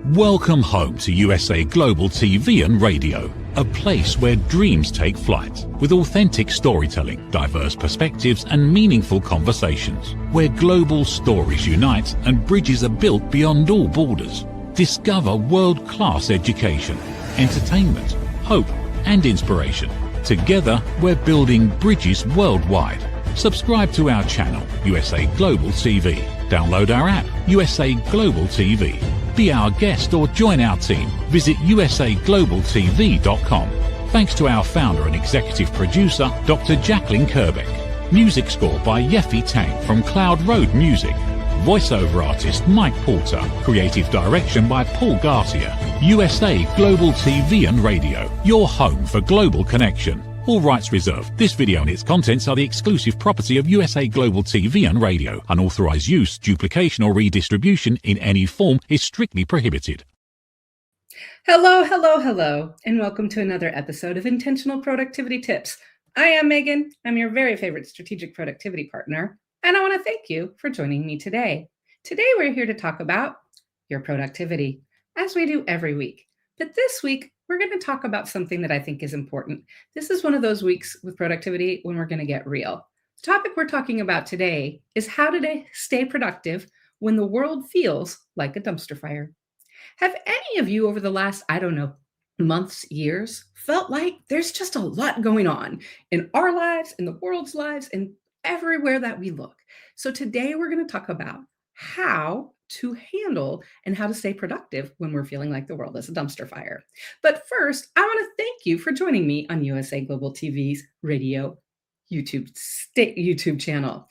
Welcome home to USA Global TV and Radio, a place where dreams take flight, with authentic storytelling, diverse perspectives and meaningful conversations, where global stories unite and bridges are built beyond all borders. Discover world-class education, entertainment, hope and inspiration. Together, we're building bridges worldwide. Subscribe to our channel, USA Global TV. Download our app, USA Global TV. Be our guest or join our team. Visit usaglobaltv.com. Thanks to our founder and executive producer, Dr. Jacqueline Kerbeck. Music score by Yeffy Tang from Cloud Road Music. Voiceover artist Mike Porter. Creative direction by Paul Garcia. USA Global TV and Radio, your home for global connection. All rights reserved. This video and its contents are the exclusive property of USA Global TV and Radio. Unauthorized use, duplication or redistribution in any form is strictly prohibited. Hello, and welcome to another episode of Intentional Productivity Tips. I am Megan. I'm your very favorite strategic productivity partner, and I want to thank you for joining me today. Today, we're here to talk about your productivity, as we do every week. But this week, we're going to talk about something that I think is important. This is one of those weeks with productivity when we're going to get real. The topic we're talking about today is how to stay productive when the world feels like a dumpster fire. Have any of you over the last, months, years, felt like there's just a lot going on in our lives, in the world's lives, and everywhere that we look? So today we're going to talk about how to handle and how to stay productive when we're feeling like the world is a dumpster fire. But first, I want to thank you for joining me on USA Global TV's radio YouTube channel.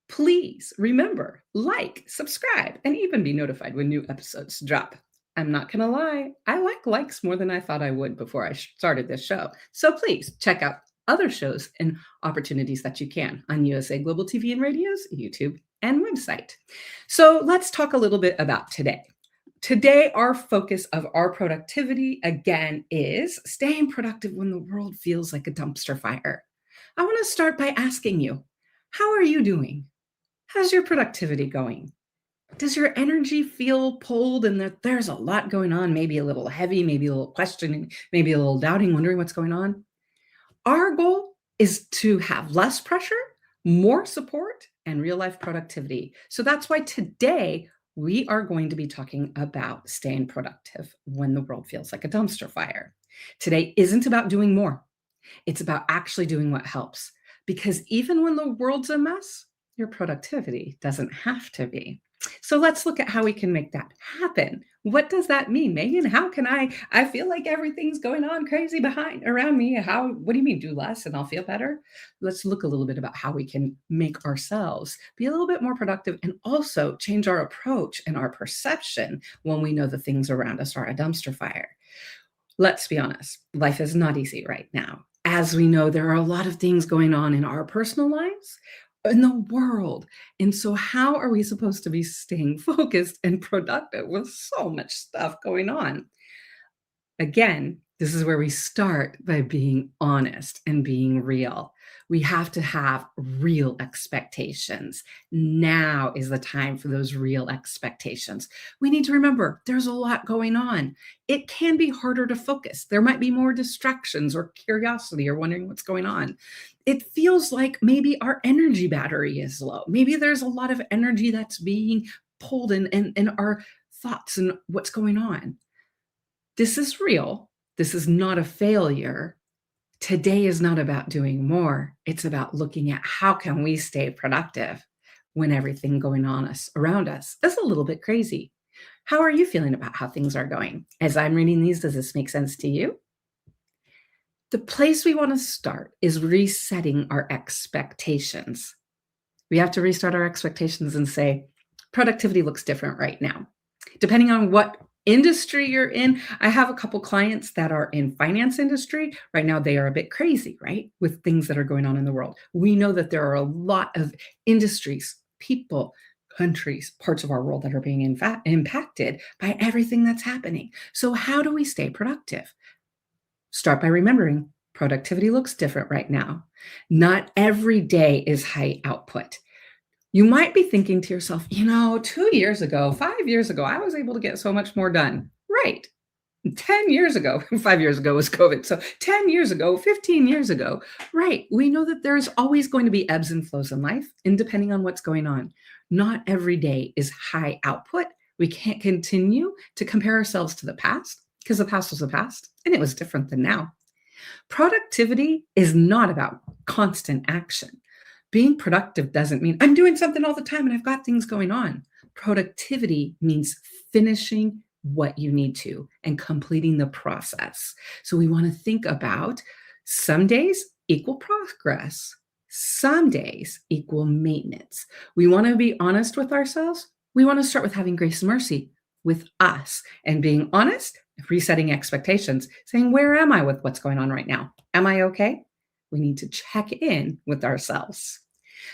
Please remember, like, subscribe, and even be notified when new episodes drop. I'm not going to lie, I like likes more than I thought I would before I started this show. So please check out other shows and opportunities that you can on USA Global TV and Radio's YouTube and website. So let's talk a little bit about today. Today, our focus of our productivity, again, is staying productive when the world feels like a dumpster fire. I want to start by asking you, how are you doing? How's your productivity going? Does your energy feel pulled and that there's a lot going on, maybe a little heavy, maybe a little questioning, maybe a little doubting, wondering what's going on? Our goal is to have less pressure, more support, and real life productivity. So that's why today we are going to be talking about staying productive when the world feels like a dumpster fire. Today isn't about doing more. It's about actually doing what helps. Because even when the world's a mess, your productivity doesn't have to be. So let's look at how we can make that happen. What does that mean, Megan? How can I feel like everything's going on crazy around me. What do you mean, do less and I'll feel better? Let's look a little bit about how we can make ourselves be a little bit more productive and also change our approach and our perception when we know the things around us are a dumpster fire. Let's be honest, life is not easy right now. As we know, there are a lot of things going on in our personal lives, in the world. And so how are we supposed to be staying focused and productive with so much stuff going on? Again, this is where we start by being honest and being real. We have to have real expectations. Now is the time for those real expectations. We need to remember there's a lot going on. It can be harder to focus. There might be more distractions or curiosity or wondering what's going on. It feels like maybe our energy battery is low. Maybe there's a lot of energy that's being pulled in our thoughts and what's going on. This is real. This is not a failure. Today is not about doing more. It's about looking at how can we stay productive when everything going on around us is a little bit crazy. How are you feeling about how things are going? As I'm reading these, does this make sense to you? The place we want to start is resetting our expectations. We have to restart our expectations and say, productivity looks different right now. Depending on what industry you're in, I have a couple clients that are in finance industry. Right now, they are a bit crazy, right? With things that are going on in the world. We know that there are a lot of industries, people, countries, parts of our world that are being impacted by everything that's happening. So how do we stay productive? Start by remembering productivity looks different right now. Not every day is high output. You might be thinking to yourself, 2 years ago, 5 years ago, I was able to get so much more done. Right. 10 years ago, 5 years ago was COVID. So 10 years ago, 15 years ago, right. We know that there's always going to be ebbs and flows in life, and depending on what's going on. Not every day is high output. We can't continue to compare ourselves to the past because the past was the past and it was different than now. Productivity is not about constant action. Being productive doesn't mean I'm doing something all the time and I've got things going on. Productivity means finishing what you need to and completing the process. So we want to think about some days equal progress, some days equal maintenance. We want to be honest with ourselves. We want to start with having grace and mercy with us and being honest, resetting expectations, saying, where am I with what's going on right now? Am I okay? We need to check in with ourselves.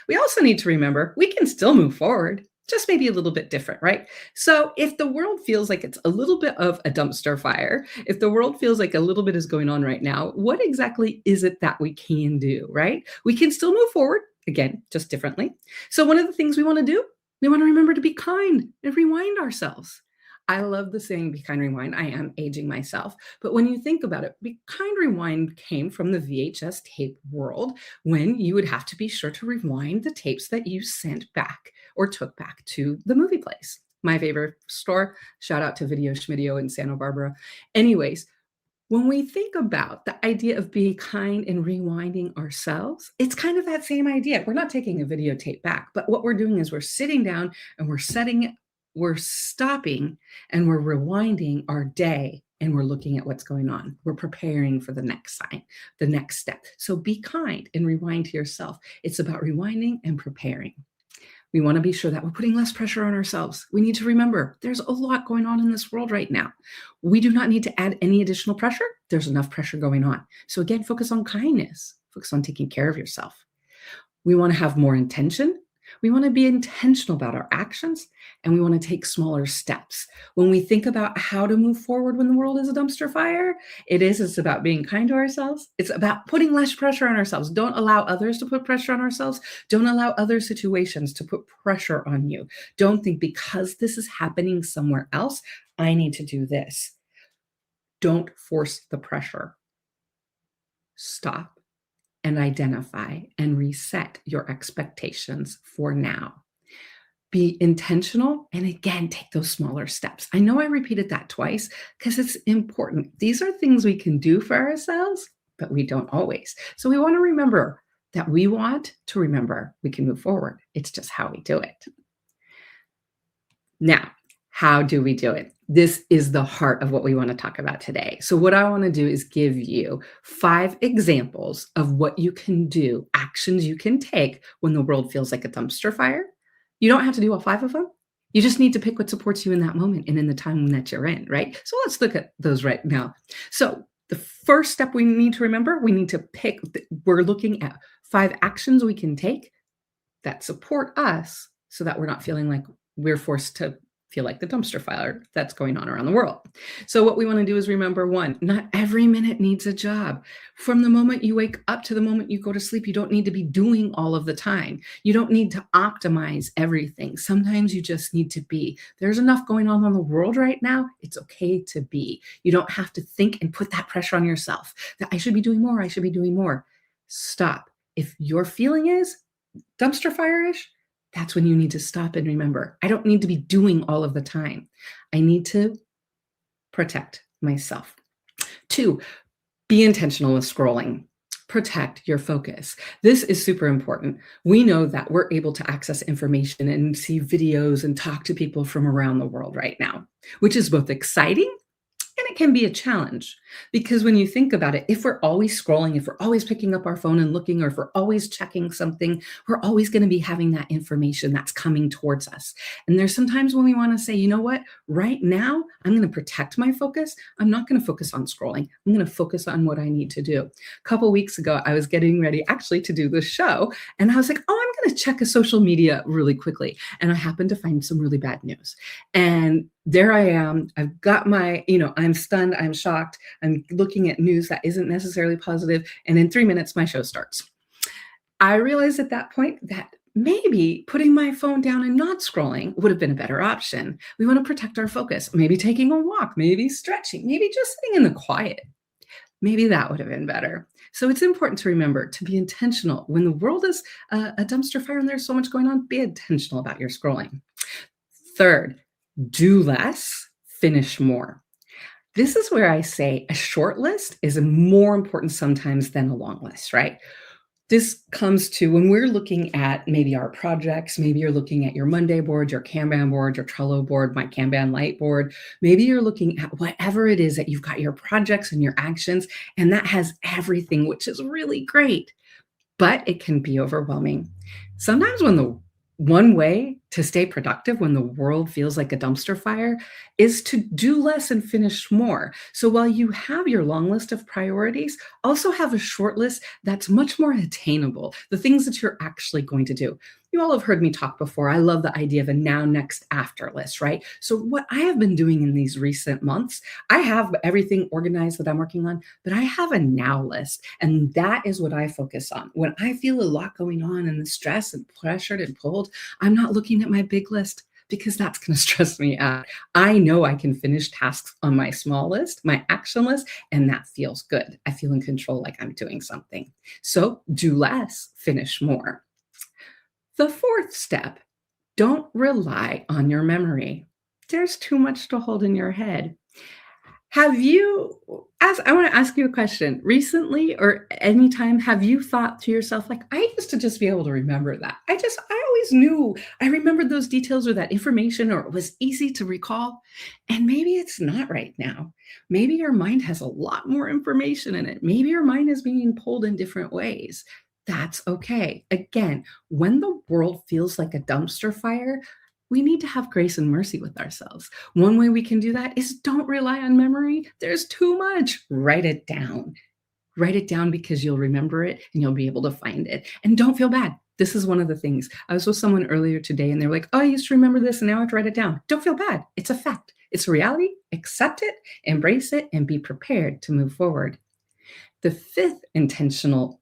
We also need to remember we can still move forward, just maybe a little bit different, right? So if the world feels like it's a little bit of a dumpster fire, if the world feels like a little bit is going on right now, what exactly is it that we can do, right? We can still move forward, again, just differently. So one of the things we want to do, we want to remember to be kind and rewind ourselves. I love the saying, be kind, rewind. I am aging myself. But when you think about it, be kind, rewind came from the VHS tape world when you would have to be sure to rewind the tapes that you sent back or took back to the movie place. My favorite store, shout out to Video Schmidio in Santa Barbara. Anyways, when we think about the idea of being kind and rewinding ourselves, it's kind of that same idea. We're not taking a videotape back, but what we're doing is we're sitting down and we're stopping and we're rewinding our day and we're looking at what's going on. We're preparing for the next sign, the next step. So be kind and rewind to yourself. It's about rewinding and preparing. We want to be sure that we're putting less pressure on ourselves. We need to remember there's a lot going on in this world right now. We do not need to add any additional pressure. There's enough pressure going on. So again, focus on kindness, focus on taking care of yourself. We want to have more intention. We want to be intentional about our actions, and we want to take smaller steps. When we think about how to move forward when the world is a dumpster fire, it's about being kind to ourselves. It's about putting less pressure on ourselves. Don't allow others to put pressure on ourselves. Don't allow other situations to put pressure on you. Don't think because this is happening somewhere else, I need to do this. Don't force the pressure. Stop and identify and reset your expectations for now. Be intentional and again, take those smaller steps. I know I repeated that twice because it's important. These are things we can do for ourselves, but we don't always. So we want to remember that we want to remember we can move forward. It's just how we do it. Now, how do we do it? This is the heart of what we want to talk about today. So what I want to do is give you 5 examples of what you can do, actions you can take when the world feels like a dumpster fire. You don't have to do all 5 of them. You just need to pick what supports you in that moment and in the time that you're in, right? So let's look at those right now. So the first step we need to remember, we need to pick, we're looking at 5 actions we can take that support us so that we're not feeling like we're forced to feel like the dumpster fire that's going on around the world. So what we want to do is remember 1, not every minute needs a job. From the moment you wake up to the moment you go to sleep, you don't need to be doing all of the time. You don't need to optimize everything. Sometimes you just need to be. There's enough going on in the world right now. It's okay to be. You don't have to think and put that pressure on yourself that I should be doing more. I should be doing more. Stop. If your feeling is dumpster fire-ish, that's when you need to stop and remember, I don't need to be doing all of the time. I need to protect myself. 2, be intentional with scrolling. Protect your focus. This is super important. We know that we're able to access information and see videos and talk to people from around the world right now, which is both exciting and it can be a challenge because when you think about it, if we're always scrolling, if we're always picking up our phone and looking, or if we're always checking something, we're always going to be having that information that's coming towards us. And there's sometimes when we want to say, you know what, right now, I'm going to protect my focus. I'm not going to focus on scrolling. I'm going to focus on what I need to do. A couple weeks ago, I was getting ready actually to do this show. And I was like, oh, I'm going to check a social media really quickly. And I happened to find some really bad news. And there I am. I've got my, I'm stunned. I'm shocked. I'm looking at news that isn't necessarily positive. And in 3 minutes, my show starts. I realized at that point that maybe putting my phone down and not scrolling would have been a better option. We want to protect our focus. Maybe taking a walk, maybe stretching, maybe just sitting in the quiet. Maybe that would have been better. So it's important to remember to be intentional. When the world is a dumpster fire and there's so much going on, be intentional about your scrolling. Third, do less, finish more. This is where I say a short list is more important sometimes than a long list, right? This comes to when we're looking at maybe our projects, maybe you're looking at your Monday board, your Kanban board, your Trello board, my Kanban Light board. Maybe you're looking at whatever it is that you've got your projects and your actions, and that has everything, which is really great, but it can be overwhelming. Sometimes when the one way to stay productive when the world feels like a dumpster fire is to do less and finish more. So while you have your long list of priorities, also have a short list that's much more attainable, the things that you're actually going to do. You all have heard me talk before. I love the idea of a now, next, after list, right? So what I have been doing in these recent months, I have everything organized that I'm working on, but I have a now list. And that is what I focus on. When I feel a lot going on and the stress and pressured and pulled, I'm not looking at my big list because that's going to stress me out. I know I can finish tasks on my small list, my action list, and that feels good. I feel in control, like I'm doing something. So do less, finish more. The fourth step, don't rely on your memory. There's too much to hold in your head. I want to ask you a question. Recently or anytime, have you thought to yourself, like, I used to just be able to remember that. I always knew I remembered those details or that information, or it was easy to recall. And maybe it's not right now. Maybe your mind has a lot more information in it. Maybe your mind is being pulled in different ways. That's okay. Again, when the world feels like a dumpster fire, we need to have grace and mercy with ourselves. One way we can do that is don't rely on memory. There's too much. Write it down. Write it down because you'll remember it and you'll be able to find it. And don't feel bad. This is one of the things. I was with someone earlier today and they're like, oh, I used to remember this and now I have to write it down. Don't feel bad. It's a fact. It's a reality. Accept it, embrace it, and be prepared to move forward. The fifth intentional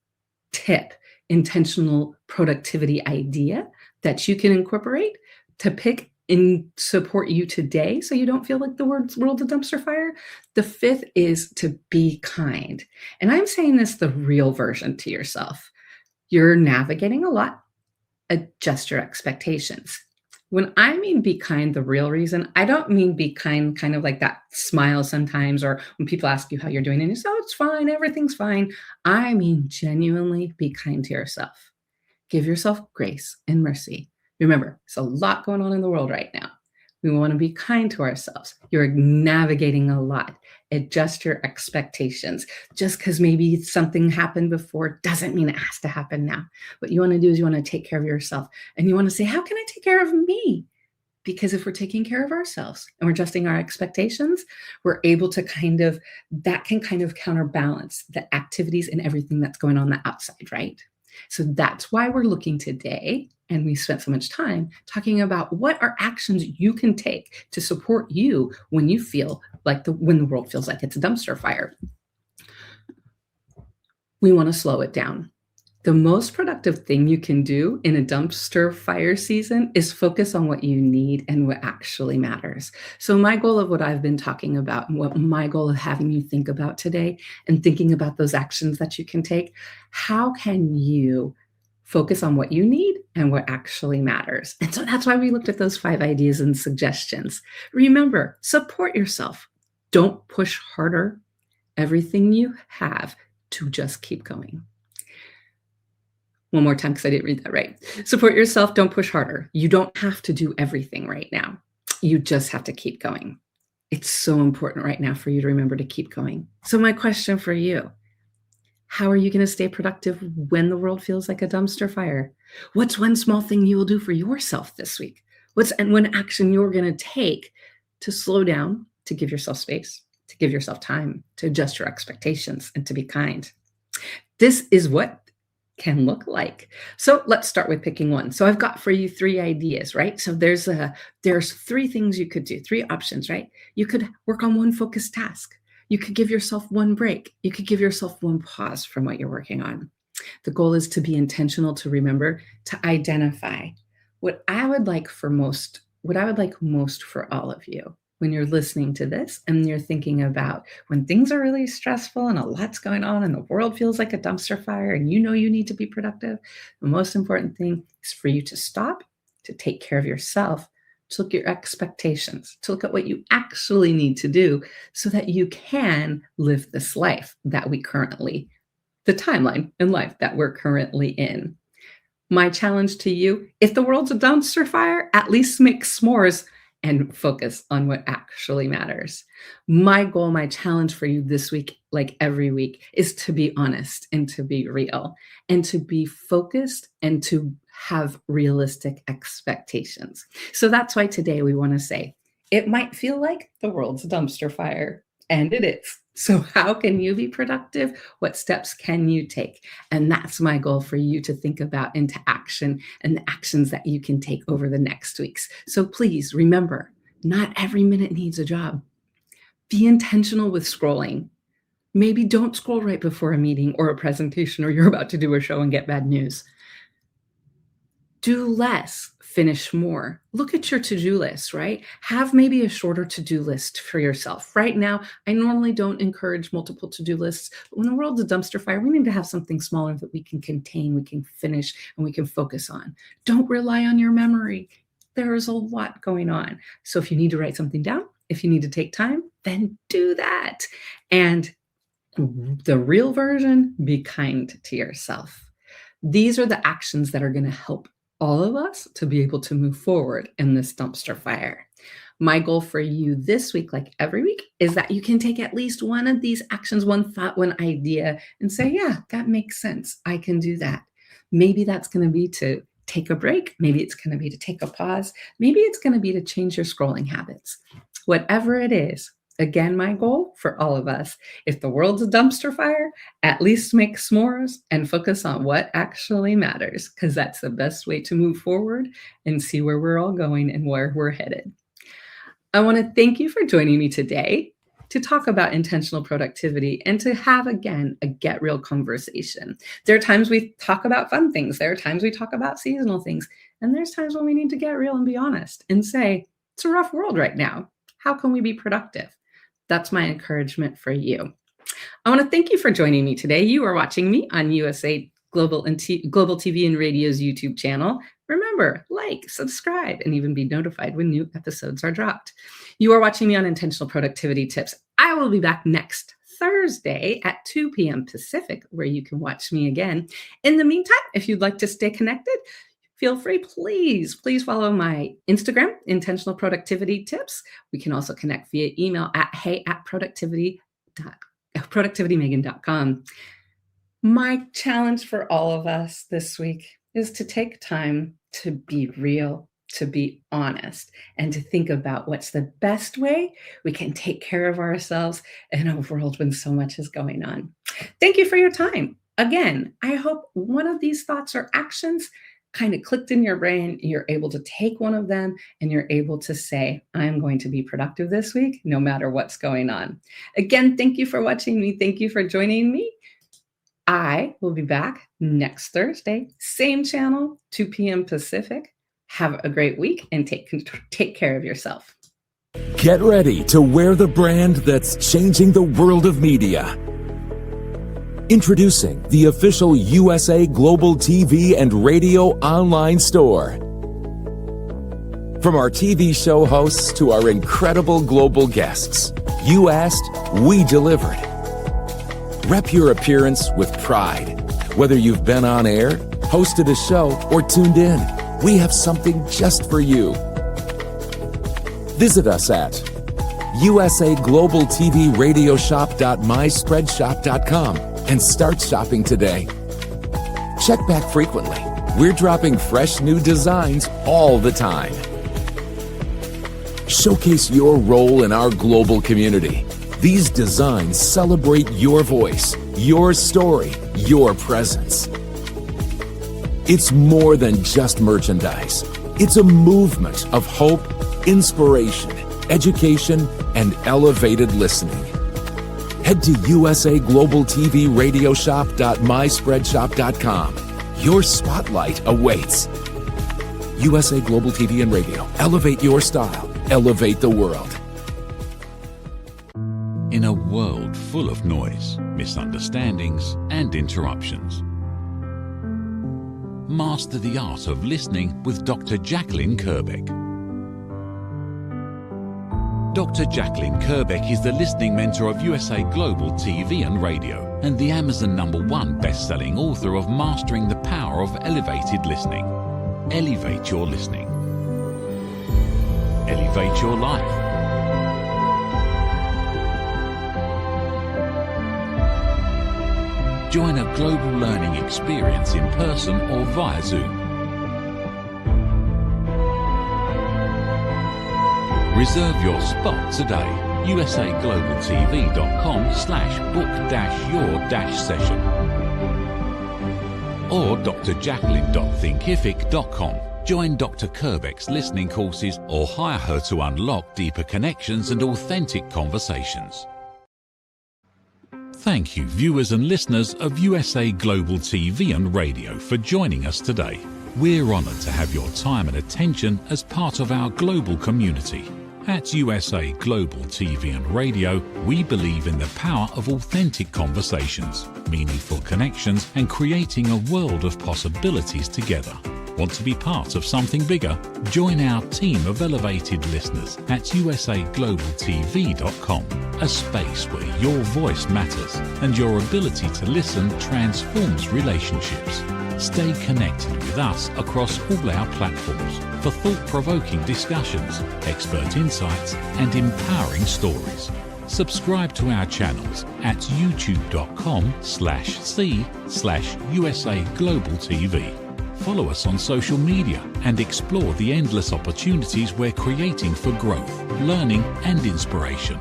tip, intentional productivity idea that you can incorporate to pick and support you today so you don't feel like the world's a dumpster fire. The fifth is to be kind. And I'm saying this the real version to yourself. You're navigating a lot. Adjust your expectations. When I mean be kind, the real reason, I don't mean be kind, kind of like that smile sometimes, or when people ask you how you're doing and you say, oh, it's fine, everything's fine. I mean genuinely be kind to yourself. Give yourself grace and mercy. Remember, there's a lot going on in the world right now. We want to be kind to ourselves. You're navigating a lot. Adjust your expectations. Just because maybe something happened before doesn't mean it has to happen now. What you want to do is you want to take care of yourself. And you want to say, how can I take care of me? Because if we're taking care of ourselves and we're adjusting our expectations, we're able to that can counterbalance the activities and everything that's going on the outside, right? So that's why we're looking today, and we spent so much time talking about what are actions you can take to support you when you feel like when the world feels like it's a dumpster fire. We want to slow it down. The most productive thing you can do in a dumpster fire season is focus on what you need and what actually matters. So my goal of what I've been talking about and what my goal of having you think about today and thinking about those actions that you can take, how can you focus on what you need and what actually matters? And so that's why we looked at those 5 ideas and suggestions. Remember, support yourself. Don't push harder. Everything you have to just keep going. One more time, because I didn't read that right. Support yourself, don't push harder. You don't have to do everything right now. You just have to keep going. It's so important right now for you to remember to keep going. So my question for you, how are you going to stay productive when the world feels like a dumpster fire? What's one small thing you will do for yourself this week? And one action you're going to take to slow down, to give yourself space, to give yourself time, to adjust your expectations, and to be kind? This is what can look like. So let's start with picking one. So I've got for you 3 ideas, right? So there's 3 things you could do, 3 options, right? You could work on one focused task. You could give yourself one break. You could give yourself one pause from what you're working on. The goal is to be intentional, to remember, to identify what I would like most for all of you when you're listening to this and you're thinking about when things are really stressful and a lot's going on and the world feels like a dumpster fire and you know you need to be productive. The most important thing is for you to stop, to take care of yourself, to look at your expectations, to look at what you actually need to do so that you can live this life that the timeline in life that we're currently in. My challenge to you, if the world's a dumpster fire, at least make s'mores and focus on what actually matters. My goal, my challenge for you this week, like every week, is to be honest and to be real and to be focused and to have realistic expectations. So that's why today we want to say, it might feel like the world's a dumpster fire, and it is. So how can you be productive? What steps can you take? And that's my goal for you to think about into action and the actions that you can take over the next weeks. So please remember, not every minute needs a job. Be intentional with scrolling. Maybe don't scroll right before a meeting or a presentation or you're about to do a show and get bad news. Do less, finish more. Look at your to-do list, right? Have maybe a shorter to-do list for yourself. Right now, I normally don't encourage multiple to-do lists, but when the world's a dumpster fire, we need to have something smaller that we can contain, we can finish, and we can focus on. Don't rely on your memory. There is a lot going on. So if you need to write something down, if you need to take time, then do that. And the real version, be kind to yourself. These are the actions that are going to help all of us to be able to move forward in this dumpster fire. My goal for you this week, like every week, is that you can take at least one of these actions, one thought, one idea, and say, yeah, that makes sense. I can do that. Maybe that's going to be to take a break. Maybe it's going to be to take a pause. Maybe it's going to be to change your scrolling habits. Whatever it is, again, my goal for all of us, if the world's a dumpster fire, at least make s'mores and focus on what actually matters, because that's the best way to move forward and see where we're all going and where we're headed. I want to thank you for joining me today to talk about intentional productivity and to have, again, a get real conversation. There are times we talk about fun things. There are times we talk about seasonal things. And there's times when we need to get real and be honest and say, it's a rough world right now. How can we be productive? That's my encouragement for you. I want to thank you for joining me today. You are watching me on USA Global TV and Radio's YouTube channel. Remember, like, subscribe, and even be notified when new episodes are dropped. You are watching me on Intentional Productivity Tips. I will be back next Thursday at 2 p.m. Pacific, where you can watch me again. In the meantime, if you'd like to stay connected, feel free, please follow my Instagram, Intentional Productivity Tips. We can also connect via email at hey@productivitymegan.com. My challenge for all of us this week is to take time to be real, to be honest, and to think about what's the best way we can take care of ourselves in a world when so much is going on. Thank you for your time. Again, I hope one of these thoughts or actions kind of clicked in your brain. You're able to take one of them and you're able to say, I'm going to be productive this week, no matter what's going on. Again, thank you for watching me. Thank you for joining me. I will be back next Thursday, same channel, 2 p.m. Pacific. Have a great week and take care of yourself. Get ready to wear the brand that's changing the world of media. Introducing the official USA Global TV and Radio online store. From our TV show hosts to our incredible global guests, you asked, we delivered. Rep your appearance with pride. Whether you've been on air, hosted a show, or tuned in, we have something just for you. Visit us at usaglobaltvradioshoop.myspreadshop.com and start shopping today. Check back frequently. We're dropping fresh new designs all the time. Showcase your role in our global community. These designs celebrate your voice, your story, your presence. It's more than just merchandise. It's a movement of hope, inspiration, education, and elevated listening. Head to usaglobaltvradiosshop.myspreadshop.com. Your spotlight awaits. USA Global TV and Radio. Elevate your style. Elevate the world. In a world full of noise, misunderstandings, and interruptions, master the art of listening with Dr. Jacqueline Kerbeck. Dr. Jacqueline Kerbeck is the listening mentor of USA Global TV and Radio and the Amazon #1 best-selling author of Mastering the Power of Elevated Listening. Elevate your listening. Elevate your life. Join a global learning experience in person or via Zoom. Reserve your spot today. usaglobaltv.com/book-your-session or drjacqueline.thinkific.com. Join Dr. Kerbeck's listening courses or hire her to unlock deeper connections and authentic conversations. Thank you, viewers and listeners of USA Global TV and Radio, for joining us today. We're honored to have your time and attention as part of our global community. At USA Global TV and Radio, we believe in the power of authentic conversations, meaningful connections, and creating a world of possibilities together. Want to be part of something bigger? Join our team of elevated listeners at usaglobaltv.com, a space where your voice matters and your ability to listen transforms relationships. Stay connected with us across all our platforms for thought-provoking discussions, expert insights, and empowering stories. Subscribe to our channels at youtube.com/c/USA-Global-TV. Follow us on social media and explore the endless opportunities we're creating for growth, learning, and inspiration.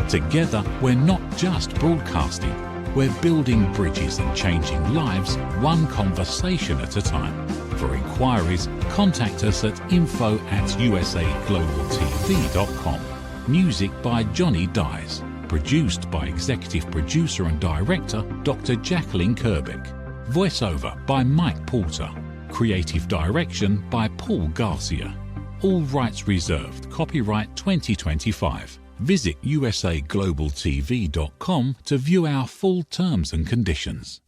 Together, we're not just broadcasting, we're building bridges and changing lives one conversation at a time. For inquiries, contact us at info@usaglobaltv.com. Music by Johnny Dyes. Produced by Executive Producer and Director Dr. Jacqueline Kerbeck. Voiceover by Mike Porter. Creative Direction by Paul Garcia. All rights reserved. Copyright 2025. Visit usaglobaltv.com to view our full terms and conditions.